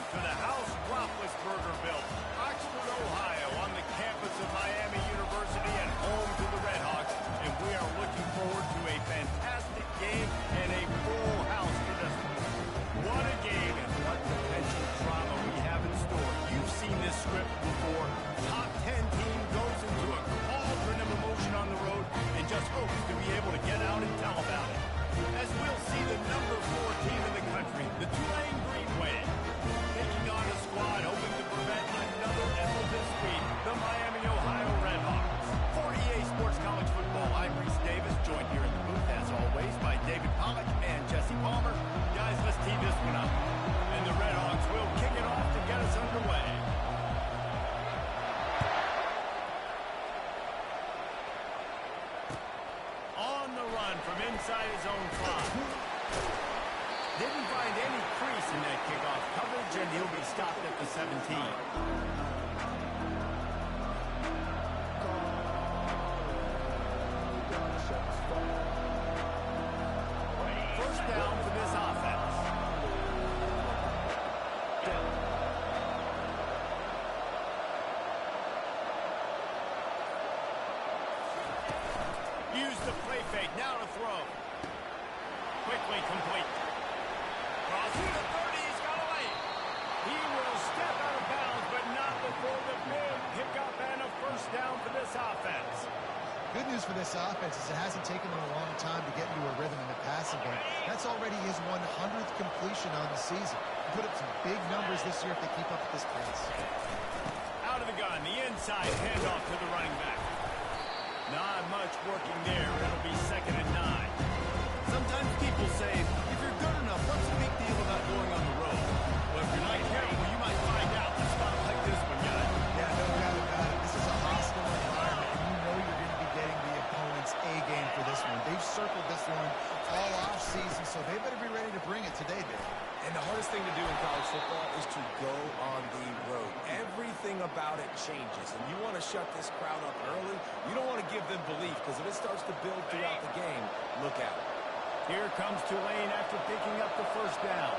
to the House Roethlisberger-built Oxford, Ohio, on the campus of Miami University and home to the Redhawks. And we are looking forward to a fantastic game and a full house for this one. What a game and what potential drama we have in store. You've seen this script before. Top 10 team goes into a cauldron of emotion on the road and just hopes to be able to get out and tell about it. As we'll see the number 4 team in the country, the Tulane Green Wave, taking on a squad hoping to prevent another L this week, the Miami, Ohio Redhawks. For EA Sports College Football, I'm Reese Davis, joined here in the booth, as always, by David Pollack and Jesse Palmer. Guys, let's tee this one up. And the Redhawks will kick it off to get us underway. On the run from inside his own 5. Didn't find any crease in that kickoff coverage, and he'll be stopped at the 17. First down for this offense. Use the play fake, now to throw. Quickly complete. Crossing the 30, he's got away. He will step out of bounds, but not before the big pickup and a first down for this offense. Good news for this offense is it hasn't taken them a long time to get into a rhythm in the passing game. That's already his 100th completion on the season. He'll put up some big numbers this year if they keep up at this pace. Out of the gun, the inside handoff to the running back. Not much working there. It'll be 2nd and 9. Sometimes people say, if you're good enough, what's the big deal about going on the road? Well, if you're not careful, you might find out. It's not like this one, guys. Yeah, no doubt about it. This is a hostile environment, and you know you're going to be getting the opponent's A game for this one. They've circled this one all off season, so they better be ready to bring it today, Dave. And the hardest thing to do in college football is to go on the road. Everything about it changes, and you want to shut this crowd up early. You don't want to give them belief, because if it starts to build throughout the game, look out. Here comes Tulane after picking up the first down.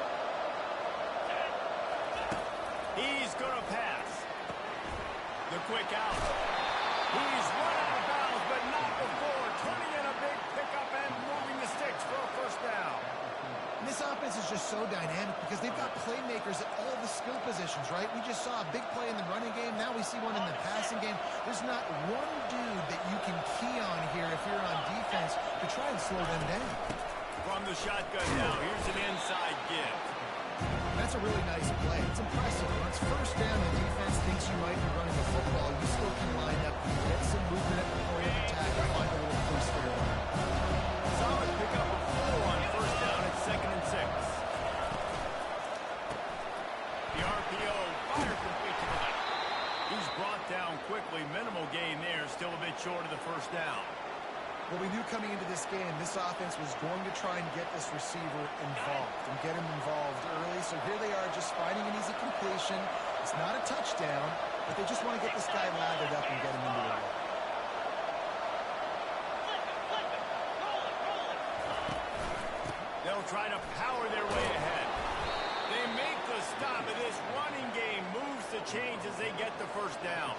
He's going to pass. The quick out. He's run out of bounds, but not before turning in a big pickup and moving the sticks for a first down. And this offense is just so dynamic because they've got playmakers at all the skill positions, right? We just saw a big play in the running game. Now we see one in the passing game. There's not one dude that you can key on here if you're on defense to try and slow them down. From the shotgun now, here's an inside give. That's a really nice play. It's impressive. When it's first down, the defense thinks you might be running the football. You still can line up, get some movement at the point of attack, and find a little boost there. Solid pickup of 4 on first down at 2nd and 6. The RPO fire complete to the left. He's brought down quickly. Minimal gain there. Still a bit short of the first down. Well, we knew coming into this game, this offense was going to try and get this receiver involved and get him involved early. So here they are just finding an easy completion. It's not a touchdown, but they just want to get this guy lathered up and get him into the run. They'll try to power their way ahead. They make the stop, and this running game moves the chains as they get the first down.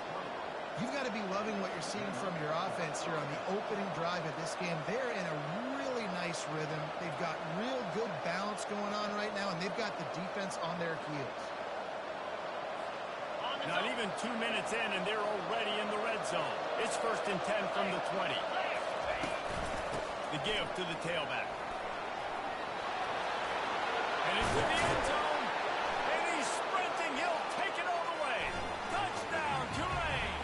You've got to be loving what you're seeing from your offense here on the opening drive of this game. They're in a really nice rhythm. They've got real good balance going on right now, and they've got the defense on their heels. Not even 2 minutes in, and they're already in the red zone. It's 1st and 10 from the 20. The give to the tailback. And into the end zone. And he's sprinting. He'll take it all the way. Touchdown, Tulane.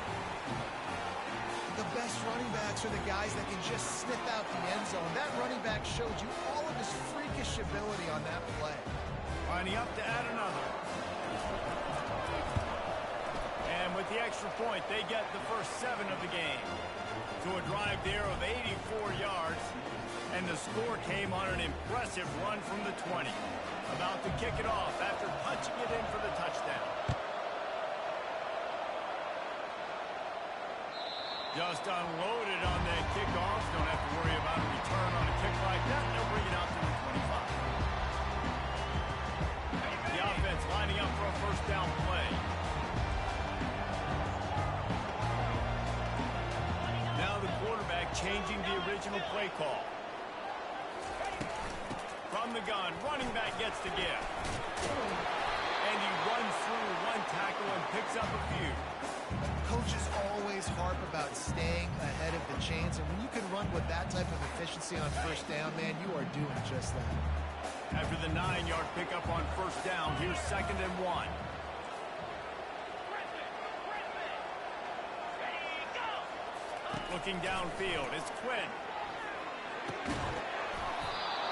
The best running backs are the guys that can just sniff out the end zone. That running back showed you all of his freakish ability on that play. Lining up to add another. And with the extra point, they get the first 7 of the game. To a drive there of 84 yards. And the score came on an impressive run from the 20. About to kick it off after punching it in for the touchdown. Just unloaded on that kickoff. Don't have to worry about a return on a kick like that. They'll bring it out to the 25. The offense lining up for a down play. Now the quarterback changing the original play call. From the gun, running back gets the give. And he runs through one tackle and picks up a few. Coaches always harp about staying ahead of the chains, and when you can run with that type of efficiency on first down, man, you are doing just that. After the 9-yard pickup on first down, here's 2nd and 1. Looking downfield, it's Quinn.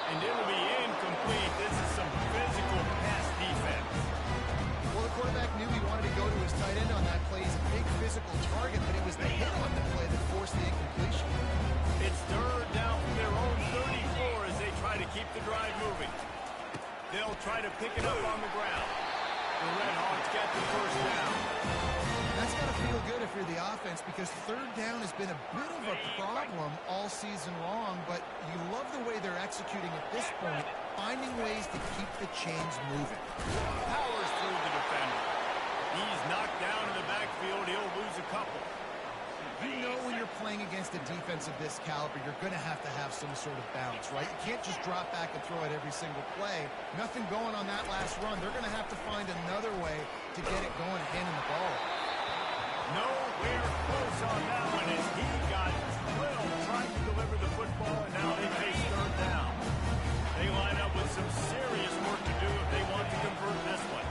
And it'll be incomplete. This is some physical pass defense. Well, the quarterback knew he wanted to go to his tight end on that play. He's a big physical target, but it was the hit on the play that forced the incompletion. It's 3rd down from their own 34 as they try to keep the drive moving. They'll try to pick it up on the ground. The Redhawks get the first down. That's got to feel good if you're the offense, because 3rd down has been a bit of a problem all season long, but you love the way they're executing at this point, finding ways to keep the chains moving. Powers through the defender. He's knocked down in the backfield. He'll lose a couple. You know when you're playing against a defense of this caliber, you're going to have some sort of bounce, right? You can't just drop back and throw it every single play. Nothing going on that last run. They're going to have to find another way to get it going and handing the ball. Nowhere close on that one as he got little trying to deliver the football, and now they face 3rd down. They line up with some serious work to do if they want to convert this one.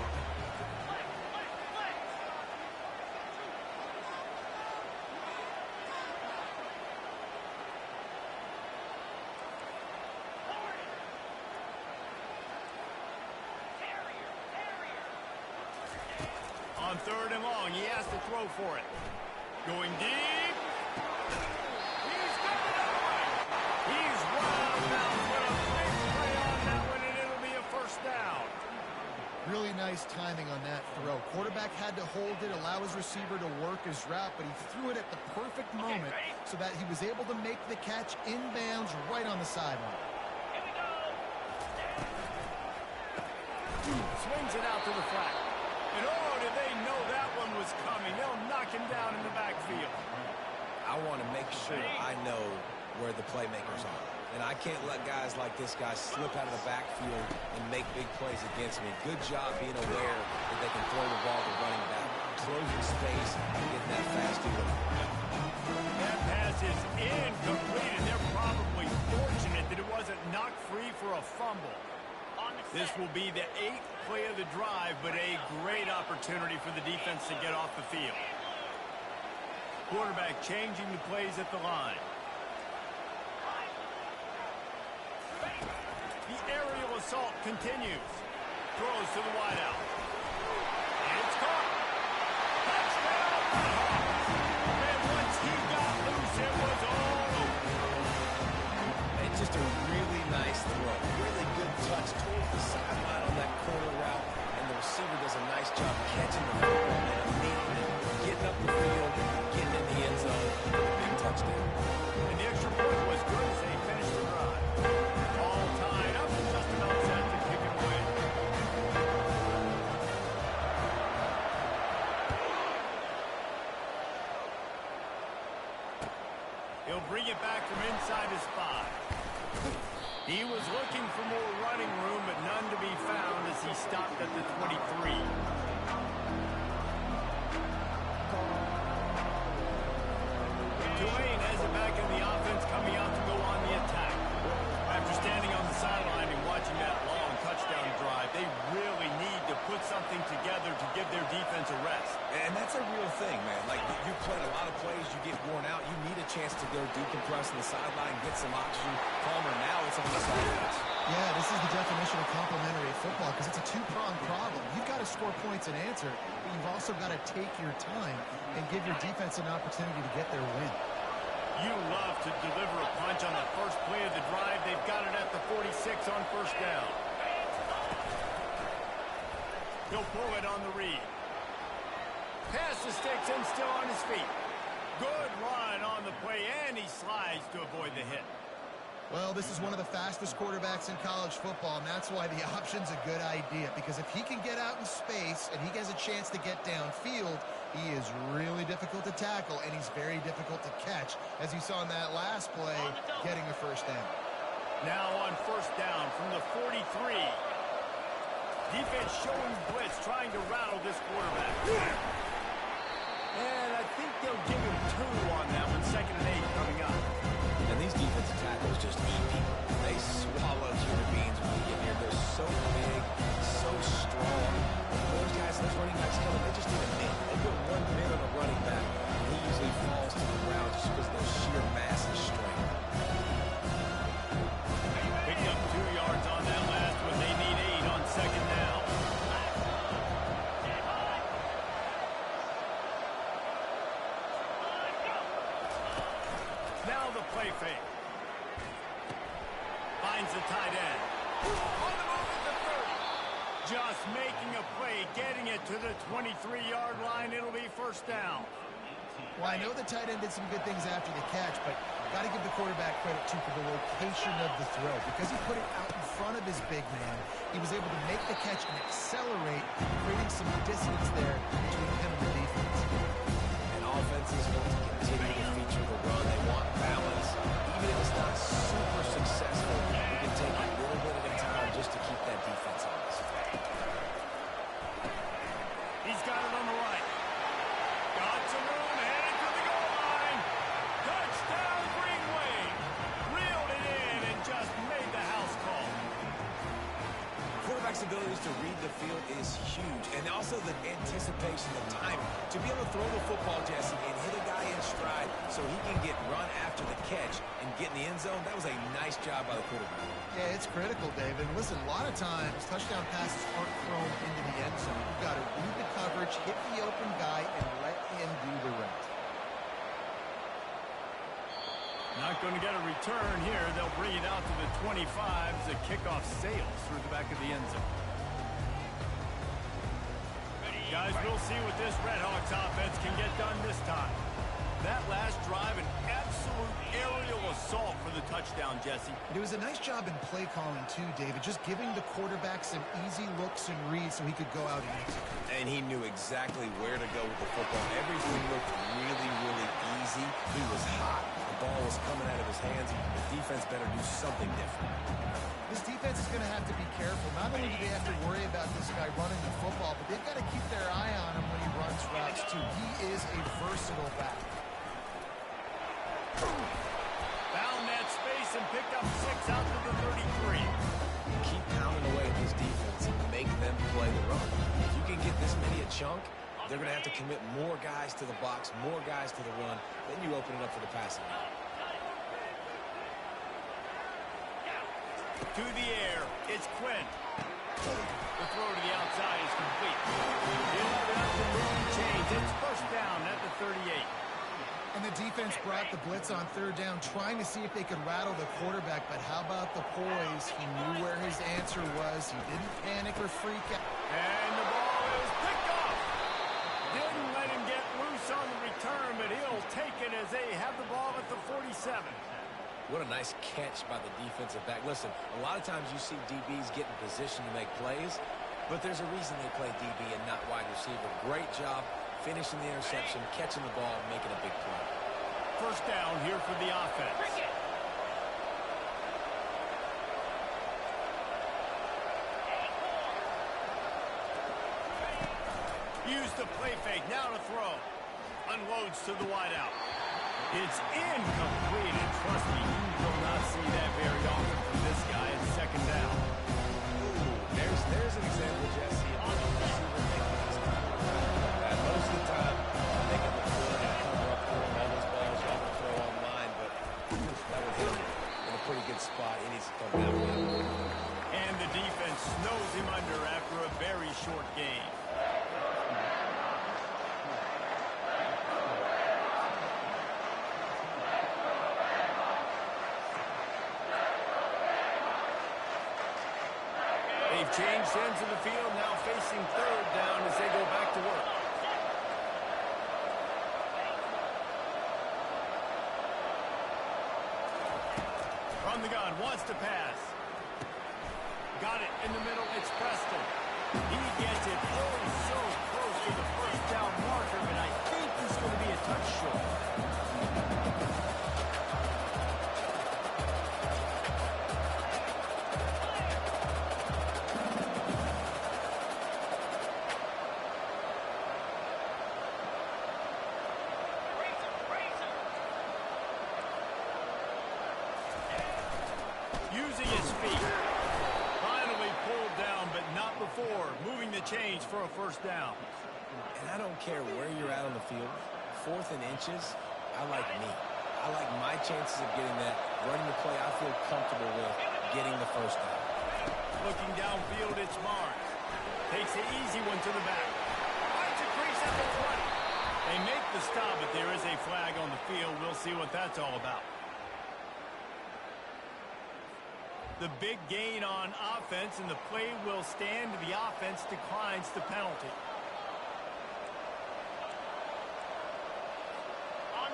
On 3rd and long, he has to throw for it. Going deep. He's got it away. He's wild out with a big play on that one, and it'll be a first down. Really nice timing on that throw. Quarterback had to hold it, allow his receiver to work his route, but he threw it at the perfect moment so that he was able to make the catch inbounds right on the sideline. Swings it out to the flat. And oh, did they know that one was coming. They'll knock him down in the backfield. I want to make sure I know where the playmakers are. And I can't let guys like this guy slip out of the backfield and make big plays against me. Good job being aware that they can throw the ball to running back, closing space, and getting that fast delivery. That pass is incomplete, and they're probably fortunate that it wasn't knocked free for a fumble. This will be the 8th play of the drive, but a great opportunity for the defense to get off the field. Quarterback changing the plays at the line. The aerial assault continues. Throws to the wideout. And it's caught. Touchdown, Redhawks. And once he got loose, it was all over. And just a really nice throw. Really good touch towards the sideline on that corner route. And the receiver does a nice job catching the football and immediately getting up the field, getting in the end zone. Big touchdown. And the extra point was good as they finished the drive. All tied up and just about set to kick it away. He'll bring it back from inside his 5. He was looking for more running room, but none to be found as he stopped at the 23. Tulane has it back in the offense, coming out to go on the attack. After standing on the sideline and watching that long touchdown drive, they really need to put something together to give their defense a rest. And that's a real thing, man. Like, you played a lot of plays, you get worn out, you need a chance to go decompress on the sideline, get some oxygen. Palmer, now it's on the sidelines. Yeah, this is the definition of complementary football, because it's a two-pronged problem. You've got to score points and answer, but you've also got to take your time and give your defense an opportunity to get their win. You love to deliver a punch on the first play of the drive. They've got it at the 46 on first down. He'll pull it on the read. Pass the sticks and still on his feet. Good run on the play, and he slides to avoid the hit. Well, this is one of the fastest quarterbacks in college football, and that's why the option's a good idea, because if he can get out in space and he has a chance to get downfield, he is really difficult to tackle, and he's very difficult to catch, as you saw in that last play, getting a first down. Now on first down from the 43. Defense showing blitz, trying to rattle this quarterback. And I think they'll give him 2 on that one, 2nd and 8 coming up. And these defensive tackles just eat people. They swallow human beings when they get here. They're so big, so strong. Those guys, those running backs come in, they just need a minute. They put 1 minute on a running back, and he usually falls to the ground just because of their sheer mass and strength. Picked up 2 yards on that last one. They need 8 on 2nd down. Now the play fake. Finds the tight end. On the move at the 30. Just making a play, getting it to the 23-yard line. It'll be first down. Well, I know the tight end did some good things after the catch, but got to give the quarterback credit, too, for the location of the throw. Because he put it out in front of his big man, he was able to make the catch and accelerate, creating some distance there between him and the defense. And offenses want to continue to feature the run. They want balance. Even if it's not super successful, we can take a little bit at a time just to keep that defense honest. He's got it on the right. Got some room, headed for the goal line. Touchdown, Green Wave. Reeled it in and just made the house call. Quarterback's abilities to read the field is huge, and also the anticipation, the timing. To be able to throw the football, Jesse, and hit a guy in stride so he can get run after the catch and get in the end zone, that was a nice job by the quarterback. Yeah, it's critical, David. Listen, a lot of times, touchdown passes aren't thrown into the end zone. You've got to read the coverage, hit the open guy, and let him do the rest. Not going to get a return here. They'll bring it out to the 25 as the kickoff sails through the back of the end zone. Guys, we'll see what this Redhawks offense can get done this time. That last drive, an absolute aerial assault for the touchdown, Jesse. It was a nice job in play calling, too, David, just giving the quarterback some easy looks and reads so he could go out and execute. And he knew exactly where to go with the football. Everything looked really, really easy. He was hot. The ball was coming out of his hands. The defense better do something different. This defense is going to have to be careful. Not only do they have to worry about this guy running the football, but they've got to keep their eye on him when he runs routes, too. He is a versatile back. Found that space and picked up 6 out to the 33. Keep pounding away at this defense and make them play the run. If you can get this many a chunk, they're going to have to commit more guys to the box, more guys to the run. Then you open it up for the passing. To the air, it's Quinn. The throw to the outside is complete. He'll have enough to move and change. It's first down at the 38. And the defense brought the blitz on 3rd down, trying to see if they could rattle the quarterback. But how about the poise? He knew where his answer was. He didn't panic or freak out. And the ball is picked off. Didn't let him get loose on the return, but he'll take it as they have the ball at the 47. What a nice catch by the defensive back. Listen, a lot of times you see DBs get in position to make plays, but there's a reason they play DB and not wide receiver. Great job finishing the interception, catching the ball, and making a big play. First down here for the offense. Use the play fake, now to throw. Unloads to the wideout. It's incomplete, and trust me, you will not see that very often from this guy at 2nd down. Ooh, there's an example, Jesse, of the receiver making this kind of play. Most of the time, they can look good and cover up for him. All those balls you have to throw online, but that was him in a pretty good spot. He needs to come down with him. And the defense snows him under after a very short game. They've changed ends of the field, now facing 3rd down as they go back to work. From the gun, wants to pass. Got it in the middle. It's Preston. He gets it oh so close to the first down marker, but I think he's going to be a touch short. Using his feet. Finally pulled down, but not before. Moving the change for a first down. And I don't care where you're at on the field. 4th and inches, I like me. I like my chances of getting that. Running the play I feel comfortable with getting the first down. Looking downfield, it's Barnes. Takes the easy one to the back. Finds a crease at the 20. They make the stop, but there is a flag on the field. We'll see what that's all about. The big gain on offense, and the play will stand. The offense declines the penalty.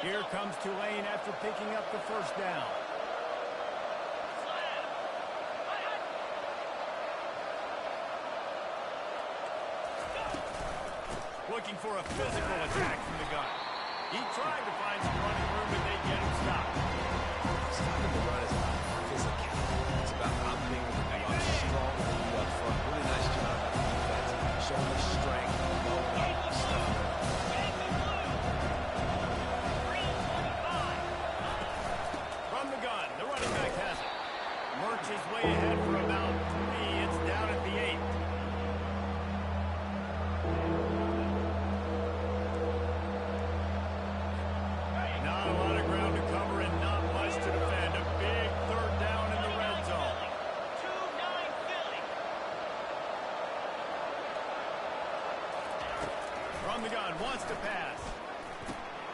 Here comes Tulane after picking up the first down. Looking for a physical attack from the gun. He tried to find some running room, but they get him stopped. Stopping the run is about physicality. It's about not being about strong and you up front. Really nice job by the defense. Showing the strength, blowing up, stopping. From the gun, the running back has it. Works his way ahead for about 3. It's down at the 8. Not a lot of ground to cover and not much to defend. A big third down in the red zone. From the gun, wants to pass.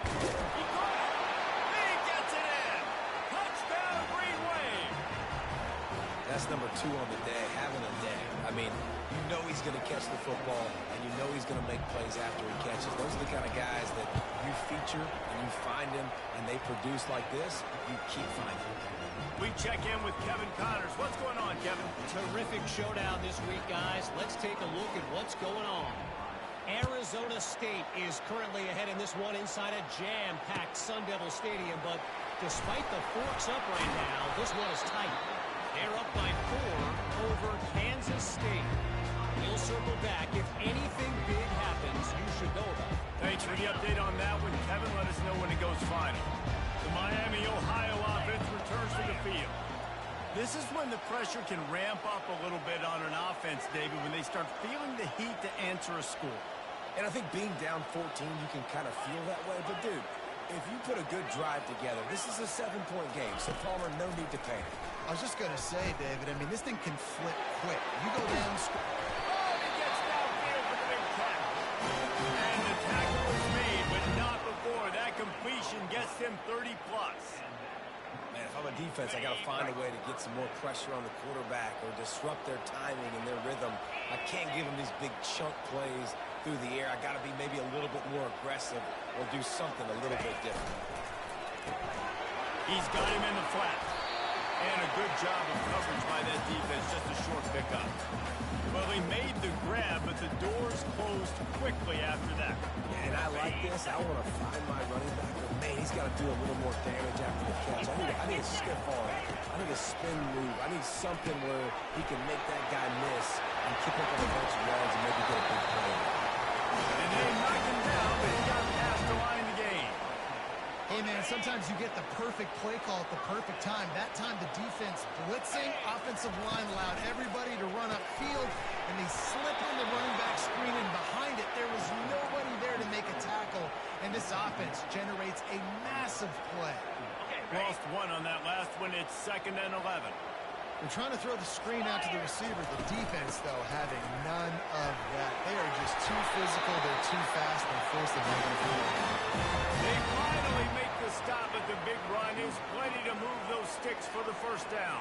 He caught it. He gets it in. Touchdown, Green Wave. That's number 2 on the day, having a day. I mean, you know he's going to catch the football, and you know he's going to make plays after he catches. Those are the kind of guys that you feature and you find him, and they produce like this, you keep finding them. We check in with Kevin Connors. What's going on, Kevin? Terrific showdown this week, guys. Let's take a look at what's going on. Arizona State is currently ahead in this one inside a jam-packed Sun Devil Stadium, but despite the forks up right now, this one is tight. They're up by 4 over Kansas State. We'll circle back. If anything big happens, you should know about it. Thanks for the update on that one, Kevin. Let us know when it goes final. The Miami, Ohio offense returns to the field. This is when the pressure can ramp up a little bit on an offense, David, when they start feeling the heat to answer a score. And I think being down 14, you can kind of feel that way. But, dude, if you put a good drive together, this is a 7-point game. So, Palmer, no need to panic. I was just going to say, David, I mean, this thing can flip quick. You go down... Oh, he gets downfield for the big tackle. And the tackle was made, but not before. That completion gets him 30-plus. Man, if I'm a defense, I got to find a way to get some more pressure on the quarterback or disrupt their timing and their rhythm. I can't give them these big chunk plays through the air. I got to be maybe a little bit more aggressive or do something a little bit different. He's got him in the flat. And a good job of coverage by that defense, just a short pickup. Well, he made the grab, but the doors closed quickly after that. Yeah, and I like this. I want to find my running back, but man, he's got to do a little more damage after the catch. I need a stiff arm. I need a spin move. I need something where he can make that guy miss and kick up a bunch of yards and maybe get a big play. And they knocked him down, but he got past the line of the game. Hey, man, sometimes you get the perfect play call at the perfect time. That time the defense blitzing, offensive line allowed everybody to run upfield, and they slip in the running back screen, and behind it there was nobody there to make a tackle, and this offense generates a massive play. Lost one on that last one. It's 2nd and 11. They're trying to throw the screen out to the receiver. The defense, though, having none of that. They are just too physical. They're too fast. They force the negative play. They finally make the stop, but the big run is plenty to move those sticks for the first down.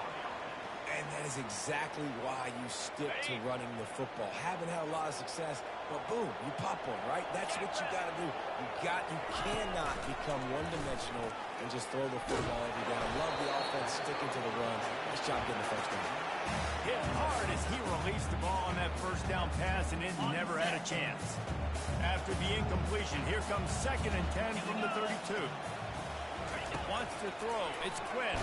And that is exactly why you stick to running the football. Haven't had a lot of success, but boom, you pop one, right? That's what you got to do. You cannot become one-dimensional and just throw the football every down. Love the offense sticking to the run. Nice job getting the first down. Hit hard as he released the ball on that first down pass, and it never had a chance. After the incompletion, here comes 2nd and 10 from the 32. Wants to throw. It's Quinn.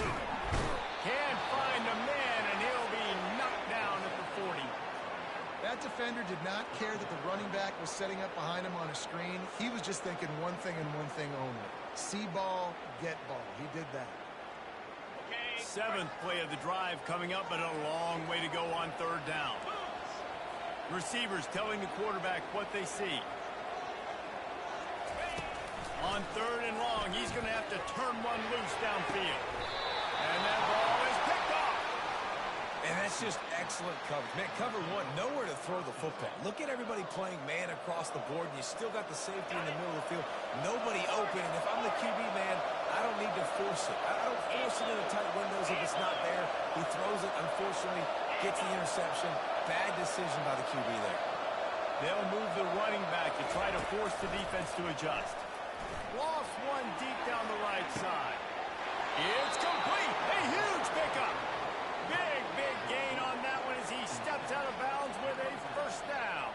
Can't find a man, and he'll be knocked down at the 40. That defender did not care that the running back was setting up behind him on a screen. He was just thinking one thing and one thing only. See ball, get ball. He did that. 7th play of the drive coming up, but a long way to go on 3rd down. Receivers telling the quarterback what they see. On 3rd and long, he's going to have to turn one loose downfield. And that ball is picked off. And that's just excellent coverage. Man, cover one, nowhere to throw the football. Look at everybody playing man across the board, and you still got the safety in the middle of the field. Nobody open, and if I'm the QB, man, I don't need to force it. I don't force it into tight windows if it's not there. He throws it, unfortunately, gets the interception. Bad decision by the QB there. They'll move the running back to try to force the defense to adjust. Lost one deep down the right side. It's complete. A huge pickup. Big gain on that one as he steps out of bounds with a first down.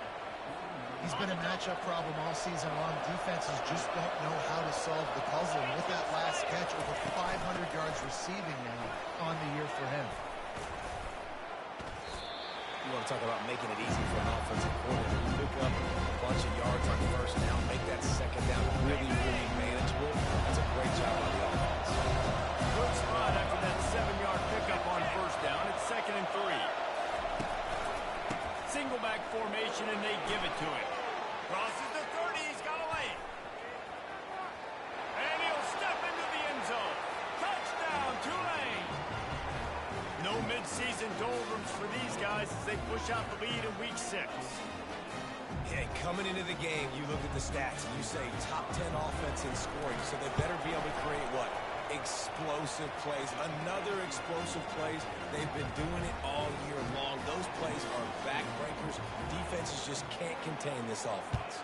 He's been a matchup problem all season long. Defenses just don't know how to solve the puzzle. And with that last catch, over 500 yards receiving now on the year for him. You want to talk about making it easy for an offensive coordinator. You pick up a bunch of yards on 1st down, make that 2nd down really manageable. That's a great job by the offense. Good spot after that 7-yard pickup on 1st down. It's 2nd and 3. Single back formation, and they give it to him. Crosses the 30. He's got a lane. And he'll step into the end zone. Touchdown, Tulane. No midseason doldrums for these guys as they push out the lead in week 6. Yeah, coming into the game, you look at the stats and you say top 10 offense in scoring, so they better be able to create what? Explosive plays. Another explosive plays. They've been doing it all year long. Those plays are backbreakers. Defenses just can't contain this offense.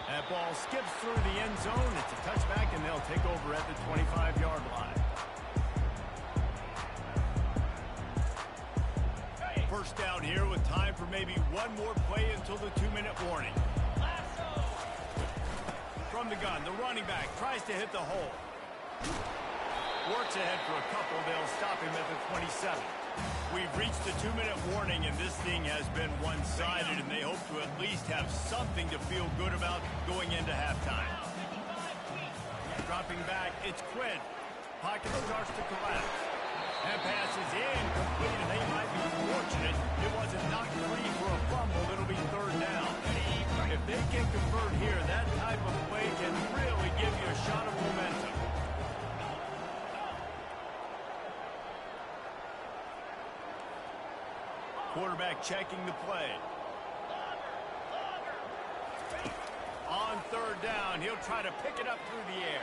That ball skips through the end zone. It's a touchback, and they'll take over at the 25-yard line. First down here with time for maybe one more play until the 2-minute warning. From the gun, the running back tries to hit the hole. Works ahead for a couple. They'll stop him at the 27. We've reached the 2-minute warning, and this thing has been one-sided, and they hope to at least have something to feel good about going into halftime. Dropping back, it's Quinn. Pocket starts to collapse. That pass is incomplete, and they might be fortunate it wasn't knocked free for a fumble. It'll be 3rd down. If they can convert here, that type of play can really give you a shot of momentum. Quarterback checking the play. On 3rd down, he'll try to pick it up through the air.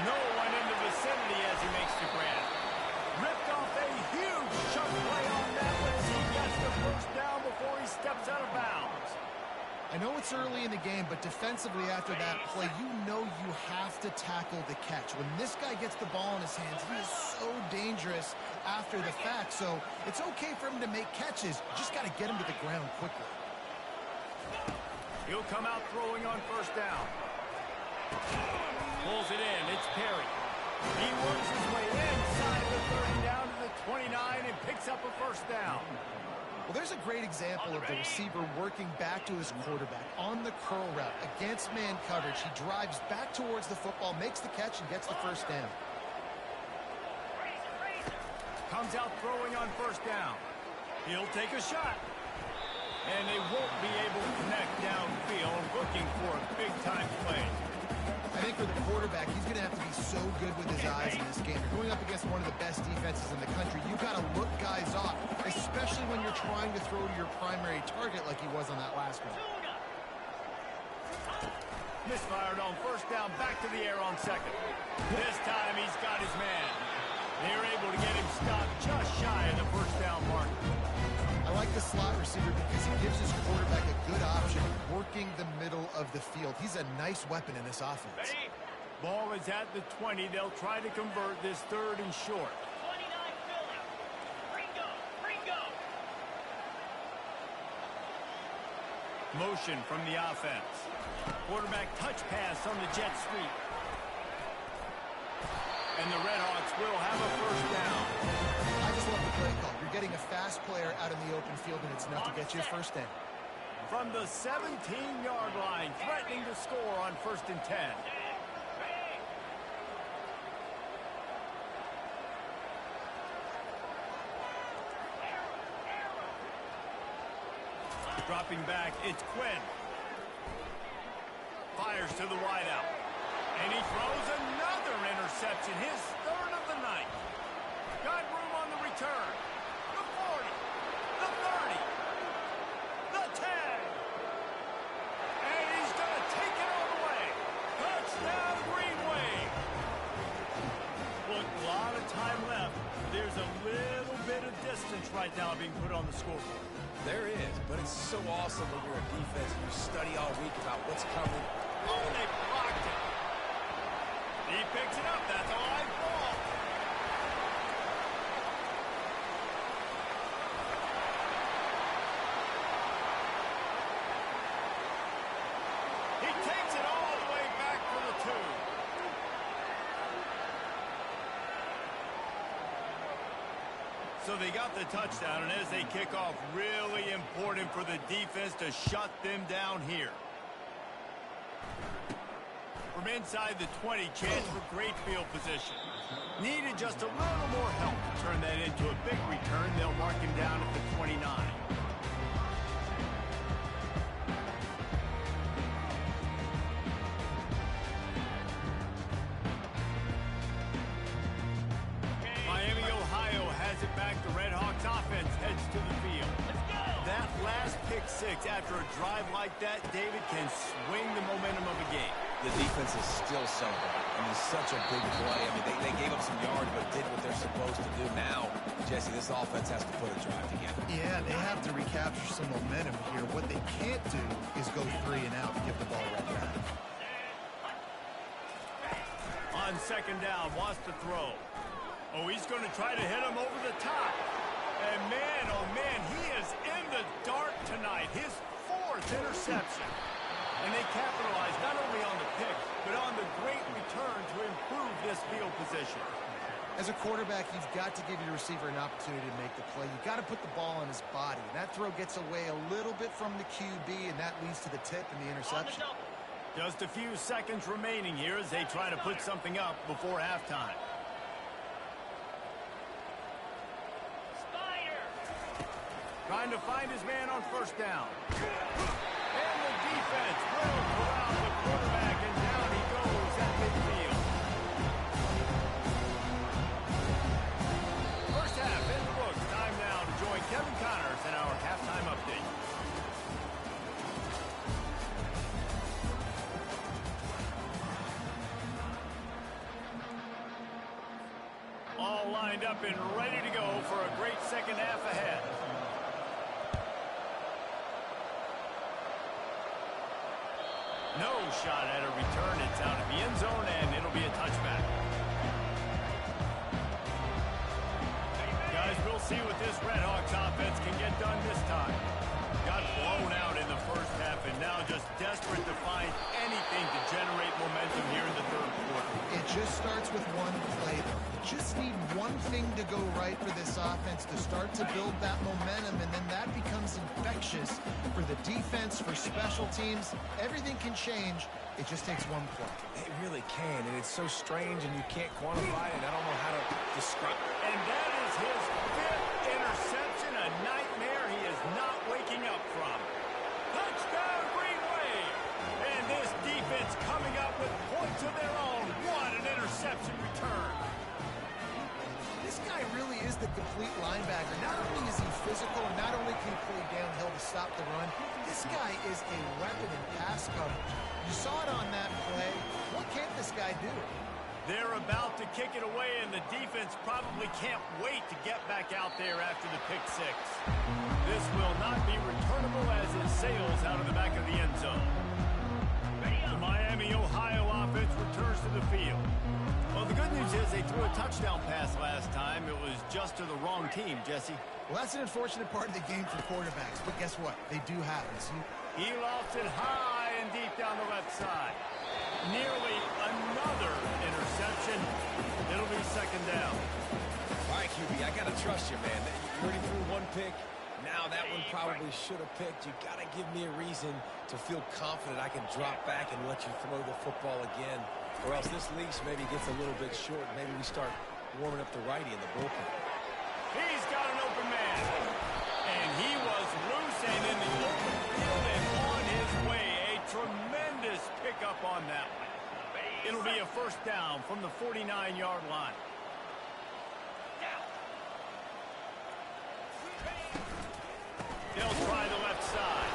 No one in the vicinity as he makes the grab. Ripped off a huge chunk play on that one as he gets the first down before he steps out of bounds. I know it's early in the game, but defensively after that play, you know you have to tackle the catch. When this guy gets the ball in his hands, he is so dangerous after the fact. So it's okay for him to make catches. You just got to get him to the ground quickly. He'll come out throwing on 1st down. Pulls it in. It's Perry. He works his way inside the 30 down to the 29 and picks up a 1st down. Well, there's a great example of the receiver working back to his quarterback on the curl route against man coverage. He drives back towards the football, makes the catch, and gets the 1st down. Comes out throwing on 1st down. He'll take a shot. And they won't be able to connect downfield, looking for a big-time play. I think for the quarterback, he's going to have to be so good with his eyes in this game. You're going up against one of the best defenses in the country. You've got to look guys off, especially when you're trying to throw to your primary target like he was on that last one. Misfired on first down, back to the air on second. This time he's got his man. They're able to get him stopped just shy of the first down mark. I like the slot receiver because he gives his quarterback a good option working the middle of the field. He's a nice weapon in this offense. Ready? Ball is at the 20. They'll try to convert this third and short. 29 Philly. Ringo, Ringo. Motion from the offense. Quarterback touch pass on the jet sweep. And the Redhawks will have a first down. I just love the play call. You're getting a fast player out in the open field, and it's enough to get you a first down. From the 17-yard line, threatening to score on first and 10. Dropping back, it's Quinn. Fires to the wideout. And he throws another interception, his third of the night. Got room on the return. The 40, the 30, the 10. And he's going to take it all the way. Touchdown, Green Wave. Look, a lot of time left. There's a little bit of distance right now being put on the scoreboard. There is, but it's so awesome when you're a defense and you study all week about what's coming. Oh, they blocked it. He picks it up. That's a live ball. He takes it all the way back for the 2. So they got the touchdown, and as they kick off, really important for the defense to shut them down here. From inside the 20, chance for great field position. Needed just a little more help to turn that into a big return. They'll mark him down at the 29. Miami, Ohio has it back. The Redhawks offense heads to the field. That last pick six after a drive like that, David, can swing the momentum of a game. The defense is still so good. I mean, such a big play. I mean, they gave up some yards, but did what they're supposed to do. Now, Jesse, this offense has to put a drive together. Yeah, they have to recapture some momentum here. What they can't do is go 3 and out and give the ball right back. On second down, wants to throw. Oh, he's going to try to hit him over the top. And man, oh man, he is in the dark tonight. His 4th interception. And they capitalize not only on the pick, but on the great return to improve this field position. As a quarterback, you've got to give your receiver an opportunity to make the play. You've got to put the ball on his body. And that throw gets away a little bit from the QB, and that leads to the tip and the interception. Just a few seconds remaining here as they try to put something up before halftime. Trying to find his man on first down. And the defense will corral the quarterback, and down he goes at midfield. First half in the books. Time now to join Kevin Connors in our halftime update. All lined up and ready to go for a great second half ahead. No shot at a return. It's out of the end zone, and it'll be a touchback. Guys, we'll see what this Redhawks offense can get done this time. Got blown out in the first half, and now just desperate to find anything to generate momentum here in the third quarter. It just starts with one play, though. You just need one thing to go right for this offense to start to build that momentum, and then that becomes infectious for the defense, for special teams. Everything can change. It just takes one play. It really can, and it's so strange, and you can't quantify it. I don't know how to describe it. And that is his 5th interception, a nightmare he is not waking up from. Touchdown, Green Wave! And this defense coming up with points of their own. What an interception return. This guy really is the complete linebacker. Not only is he physical, and not only can he play downhill to stop the run, This guy is a weapon in pass coverage. You saw it on that play. What can't this guy do? They're about to kick it away, and the defense probably can't wait to get back out there after the pick six. This will not be returnable as it sails out of the back of the end zone. The Miami, Ohio offense returns to the field. Well, the good news is they threw a touchdown pass last time. It was just to the wrong team, Jesse. Well, that's an unfortunate part of the game for quarterbacks, but guess what? They do happen. See? He lost it high and deep down the left side. Nearly another interception. It'll be second down. All right, QB, I got to trust you, man. You already threw one pick. Now that one probably should have picked. You got to give me a reason to feel confident I can drop back and let you throw the football again. Or else this leash maybe gets a little bit short. Maybe we start warming up the righty in the bullpen. He's got an open man. And he was loose and in the open field and on his way. A tremendous pickup on that one. It'll be a first down from the 49-yard line. They'll try the left side.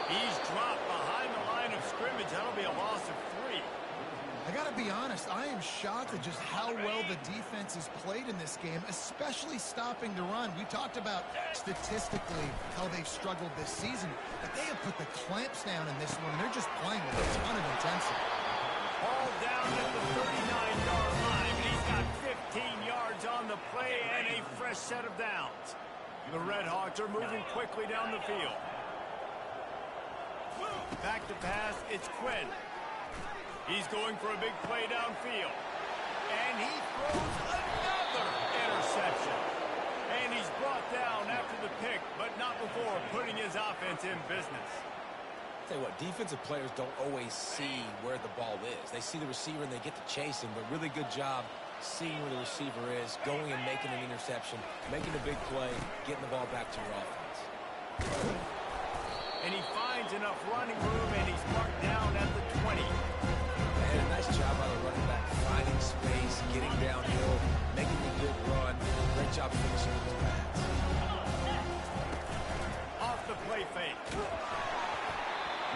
He's dropped behind the line of scrimmage. That'll be a loss of 3. I got to be honest, I am shocked at just how well the defense has played in this game, especially stopping the run. We talked about statistically how they've struggled this season, but they have put the clamps down in this one, and they're just playing with a ton of intensity. All down at the 39-yard line. He's got 15 yards on the play and a fresh set of downs. The Red Hawks are moving quickly down the field. Back to pass, it's Quinn. He's going for a big play downfield. And he throws another interception. And he's brought down after the pick, but not before putting his offense in business. Tell you what, defensive players don't always see where the ball is. They see the receiver and they get to chase him, but really good job seeing where the receiver is, going and making an interception, making a big play, getting the ball back to your offense. And he finds enough running room, and he's marked down at the 20. And a nice job by the running back, finding space, getting downhill, making a good run. Great job finishing with his pass. Off the play fake.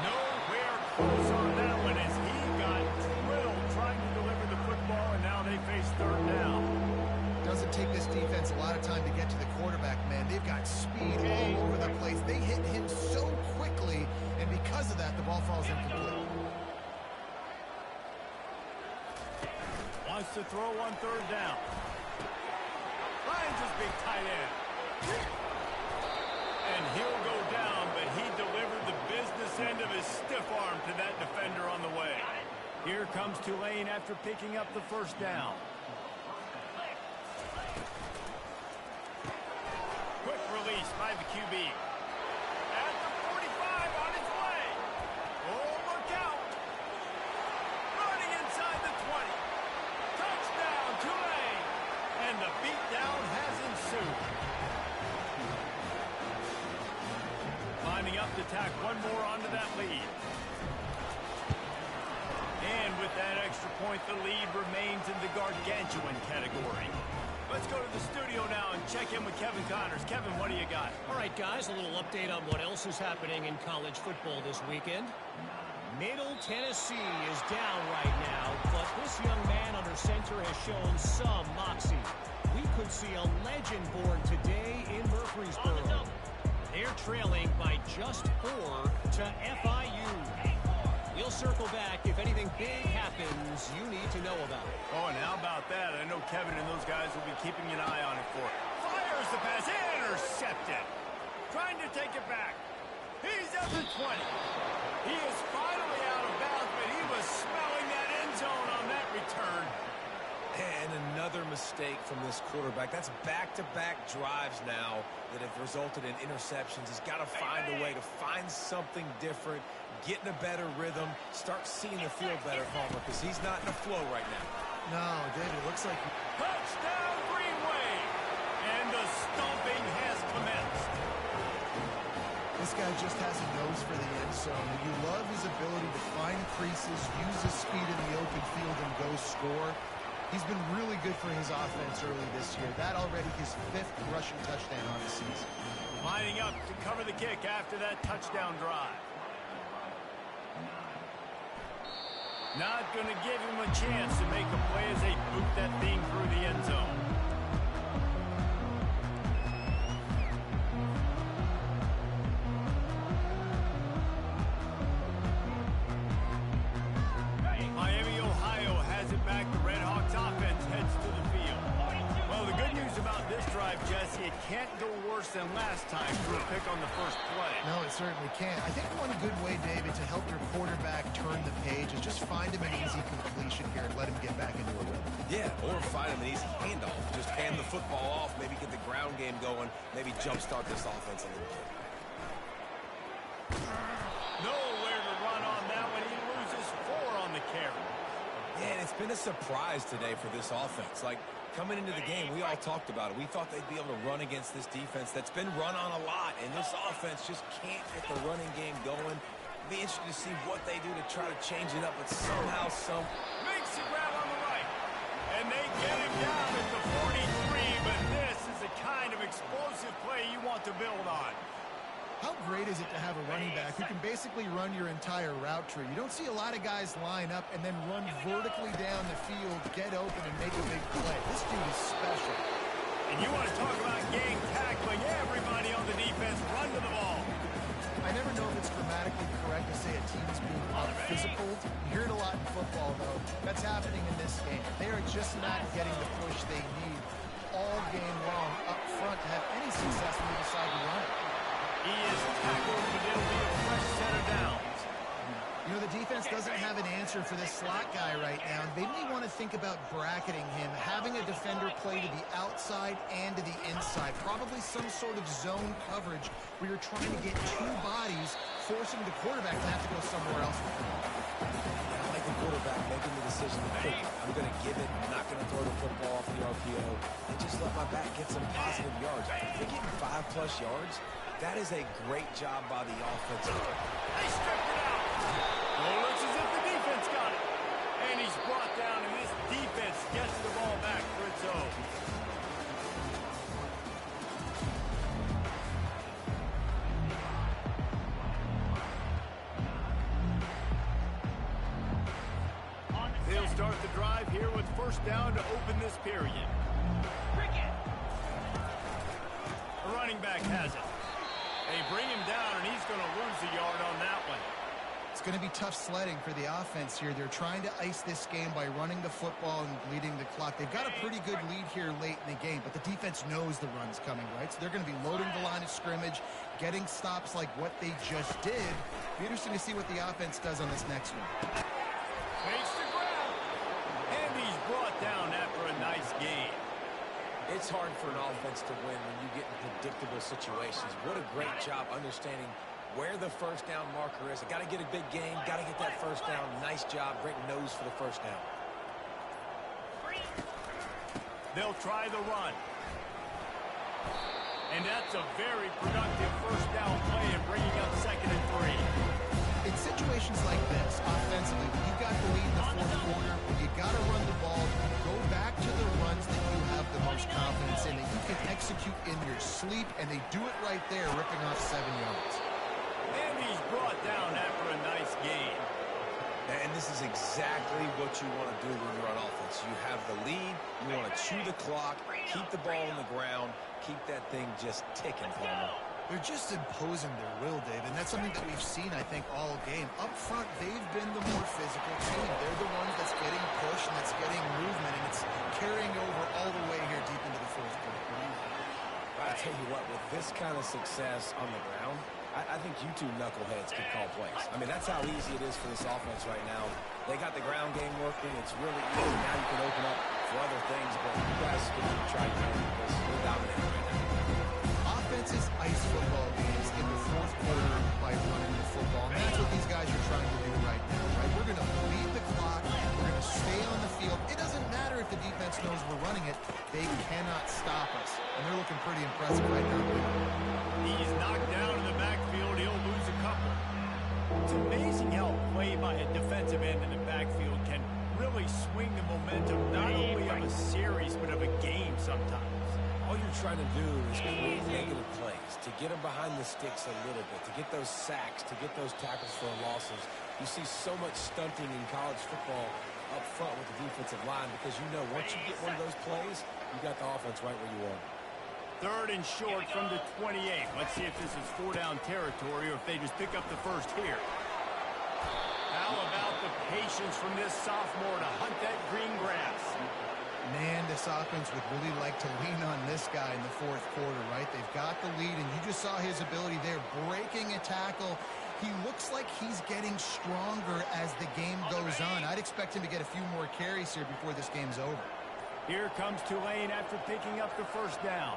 Nowhere close on that one as he got drilled trying to deliver the football, and now they face third down. Doesn't take this defense a lot of time to get to the quarterback, man. They've got speed all over the place. They hit him so quickly, and because of that, the ball falls incomplete. Wants to throw on third down. Finds his big tight end. And he'll go down, but he delivered the business end of his stiff arm to that defender on the way. Here comes Tulane after picking up the first down. Quick release by the QB. At the 45 on its way. Oh, look out. Running inside the 20. Touchdown, Tulane. And the beatdown has ensued. Climbing up to tack one more onto that lead. And with that extra point, the lead remains in the gargantuan category. Let's go to the studio now and check in with Kevin Connors. Kevin, what do you got? All right, guys, a little update on what else is happening in college football this weekend. Middle Tennessee is down right now, but this young man under center has shown some moxie. We could see a legend born today in Murfreesboro. They're trailing by just 4 to FIU. We'll circle back if anything big happens you need to know about. Oh, and how about that? I know Kevin and those guys will be keeping an eye on it for it. Fires the pass, intercepted. Trying to take it back. He's at the 20. He is finally out of bounds, but he was smelling that end zone on that return. And another mistake from this quarterback. That's back-to-back drives now that have resulted in interceptions. He's got to find a way to find something different, get in a better rhythm, start seeing the field better, Palmer, because he's not in a flow right now. No, David, it looks like... Touchdown, Greenway! And the stomping has commenced. This guy just has a nose for the end zone. And you love his ability to find creases, use his speed in the open field, and go score. He's been really good for his offense early this year. That already his 5th rushing touchdown on the season. Lining up to cover the kick after that touchdown drive. Not going to give him a chance to make a play as they boot that thing through the end zone. Miami, Ohio has it back. The Red Hawks offense heads to the field. Well, the good news about this drive, Jesse, it can't go worse than last time for a pick on the first play. No, it certainly can't. I think one good way, David, to help your quarterback turn the page is just find him an easy completion here and let him get back into a rhythm. Yeah, or find him an easy handoff. Just hand the football off, maybe get the ground game going, maybe jumpstart this offense a little bit. Nowhere to run on that one. He loses 4 on the carry. Yeah, and it's been a surprise today for this offense. Like, coming into the game, we all talked about it. We thought they'd be able to run against this defense that's been run on a lot, and this offense just can't get the running game going. Be interested to see what they do to try to change it up, but somehow, Makes the grab on the right. And they get him down at the 43, but this is the kind of explosive play you want to build on. How great is it to have a running back who can basically run your entire route tree? You don't see a lot of guys line up and then run vertically down the field, get open, and make a big play. This dude is special. And you want to talk about gang tackling, everybody on the defense run to the ball. I never know if it's grammatically correct to say a team is being out-physical. You hear it a lot in football, though. That's happening in this game. They are just not getting the push they need all game long up front to have any success when they decide to run it. He is tackled, but it'll be a fresh set of downs. You know, the defense doesn't have an answer for this slot guy right now. They may want to think about bracketing him, having a defender play to the outside and to the inside. Probably some sort of zone coverage where you're trying to get 2 bodies, forcing the quarterback to have to go somewhere else with the ball. I like the quarterback making the decision to pick. I'm going to give it. I'm not going to throw the football off the RPO. And just let my back get some positive yards. If they're getting 5+ yards, that is a great job by the offense. They stripped it out. Well, it looks as if the defense got it. And he's brought down, and this defense gets the ball back for its own. They'll start the drive here with first down to open this period. The running back has it. They bring him down, and he's going to lose a yard on that one. It's going to be tough sledding for the offense here. They're trying to ice this game by running the football and bleeding the clock. They've got a pretty good lead here late in the game, but the defense knows the run's coming, right? So they're going to be loading the line of scrimmage, getting stops like what they just did. Be interesting to see what the offense does on this next one. Makes the grab. And he's brought down after a nice game. It's hard for an offense to win when you get in predictable situations. What a great job understanding where the first down marker is. Got to get a big game, got to get that first down. Nice job, great nose for the first down. They'll try the run. And that's a very productive first down play and bringing up 2nd and 3. In situations like this, offensively, when you got the lead in the fourth quarter, you got to run the ball, go back to the runs that you have the most confidence in, that you can execute in your sleep, and they do it right there, ripping off 7 yards. And he's brought down after a nice game. And this is exactly what you want to do when you're on offense. You have the lead, you want to chew the clock, keep the ball on the ground, keep that thing just ticking, Palmer. They're just imposing their will, Dave, and that's something that we've seen, I think, all game. Up front, they've been the more physical team. They're the ones that's getting pushed and that's getting movement, and it's carrying over all the way here deep into the fourth quarter. I tell you what, with this kind of success on the ground, I think you two knuckleheads can call plays. I mean, that's how easy it is for this offense right now. They got the ground game working. It's really easy. Now you can open up for other things, but you guys can try your own because we're dominating right now. Offenses ice football games in the fourth quarter by running the football. And that's what these guys are trying to do right now, right? We're going to lead the clock. We're going to stay on the field. It doesn't matter if the defense knows we're running it. They cannot stop us. And they're looking pretty impressive right now. He's knocked down in the backfield. He'll lose a couple. It's amazing how play by a defensive end in the backfield can really swing the momentum not only of a series but of a game sometimes. All you're trying to do is create negative plays, to get them behind the sticks a little bit, to get those sacks, to get those tackles for losses. You see so much stunting in college football up front with the defensive line because you know once you get one of those plays, you got the offense right where you want it. 3rd and short from the 28. Let's see if this is 4-down territory or if they just pick up the first here. How about the patience from this sophomore to hunt that green grass? Man, this offense would really like to lean on this guy in the 4th quarter, right? They've got the lead, and you just saw his ability there, breaking a tackle. He looks like he's getting stronger as the game goes on. I'd expect him to get a few more carries here before this game's over. Here comes Tulane after picking up the first down.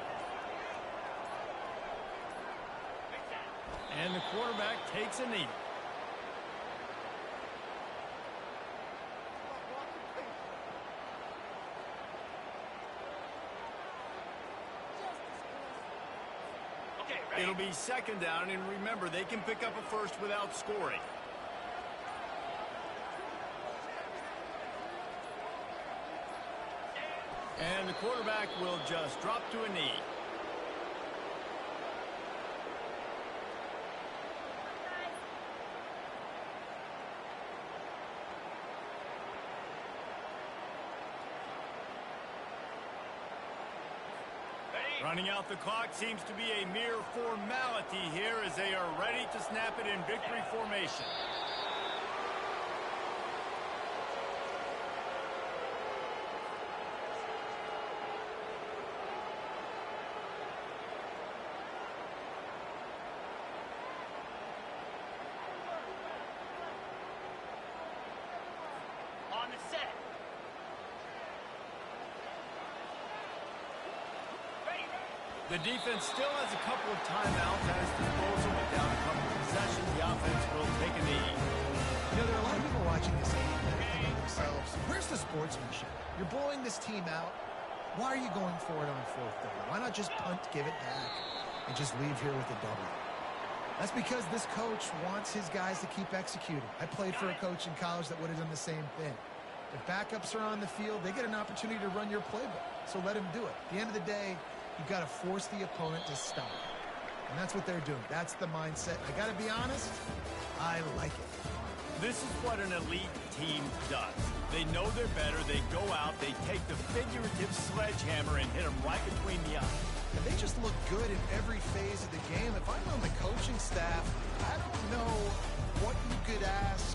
And the quarterback takes a knee. It'll be 2nd down, and remember, they can pick up a first without scoring. And the quarterback will just drop to a knee. Running out the clock seems to be a mere formality here as they are ready to snap it in victory formation. On the set. The defense still has a couple of timeouts as disposal went down a couple of possessions. The offense will take a knee. You know, there are a lot of people watching this game and they're thinking to themselves, where's the sportsmanship? You're blowing this team out. Why are you going for it on 4th down? Why not just punt, give it back, and just leave here with a W? That's because this coach wants his guys to keep executing. I played for a coach in college that would have done the same thing. If backups are on the field, they get an opportunity to run your playbook. So let them do it. At the end of the day, you've got to force the opponent to stop. And that's what they're doing. That's the mindset. I got to be honest, I like it. This is what an elite team does. They know they're better. They go out, they take the figurative sledgehammer and hit them right between the eyes. And they just look good in every phase of the game. If I'm on the coaching staff, I don't know what you could ask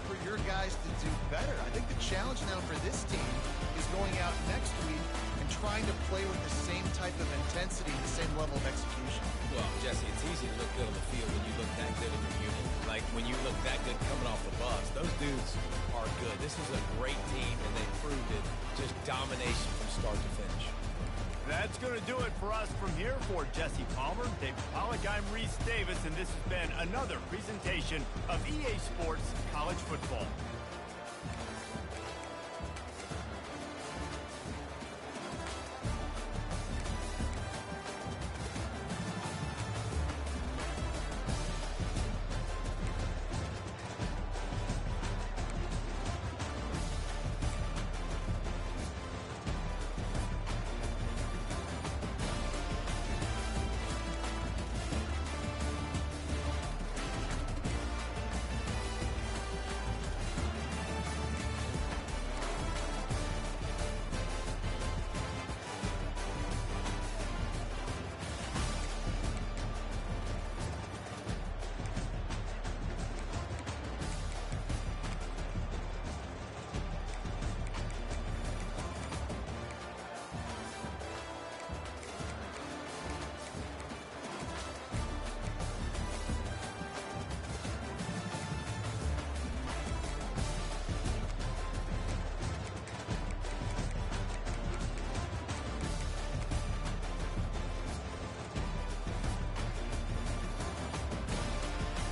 for your guys to do better. I think the challenge now for this team is going out next week and trying to play with the same type of intensity, the same level of execution. Well, Jesse, it's easy to look good on the field when you look that good in your unit. Like when you look that good coming off the bus. Those dudes are good. This is a great team, and they proved it. Just domination from start to finish. That's going to do it for us from here. For Jesse Palmer, Dave Pollock, I'm Reese Davis, and this has been another presentation of EA Sports College Football.